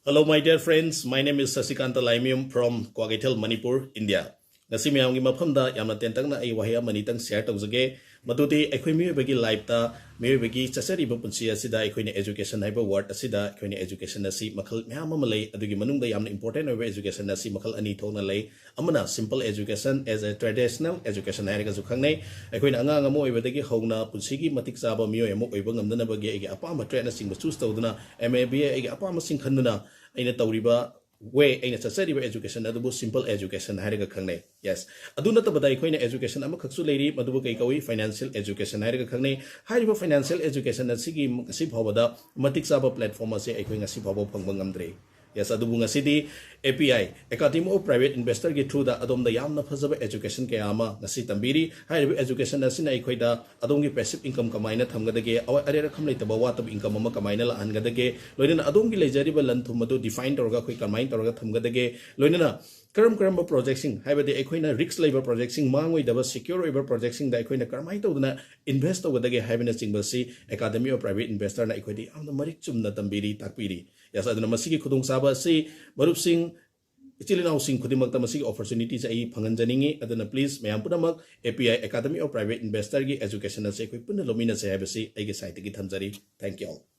Hello, my dear friends. My name is Sasikanta Laimium from Kwagaithal, Manipur, India. Ngasi miyamgi mafamda yamna tentangna ai wahaya manitang share tawjage madudi ekhoi miyobagi life ta miyobagi chasari ba punsi asida ekhoi ne education haiba word asida ekhoi ne education asi makhal myam ama lei adugi manungda yamna important over education asi makhal ani thona lei amana simple education as a traditional education hairiga ju khangnei ekhoi na anga ngamo oibadagi howna punsi gi matik chaba miyo emo oiba ngamdana bagi ege apama trend sing choose tawduna MABA ege apama sing khanuna aina tawriba way aina chasariba education adubu simple education hairiga khangnei yes aduna tabada ekhoi education ama khaksu leiri madubu kai kawi financial education hairiga khangnei hairiba financial education asigi si phawada matik chaba platform ase ekhoi ngasi phawba phangba ngamdre yes adubu ngasidi API Academy of Private Investor gi through da adom da yamna phajaba education ke ama ngasi tambiri hairiba education asina ekhoi da adom gi passive income kamaina thamgadage awa arera khamlei taba watab income ama kamaina la angadage loina adom gi lejariba lanthum madu define torga khoi kamain torga thamgadage loina karam projecting haibade ekhoi risk labor projecting mangoi daba secure labor projecting da ekhoi karmai tawduna invest tawgadage haibina singbasi Academy of Private Investor na ekhoi di amna marik chumna tambiri takpiri yes aduna masigi khudung saba si marup sing Ichilinaw sing kudimak tamasig opportunities ay panganjaningi aduna please mayam punamak API Academy of Private Investor gi education na sa ekhoi punna lomina sa habasi ay gi site gi thamjari thank you all.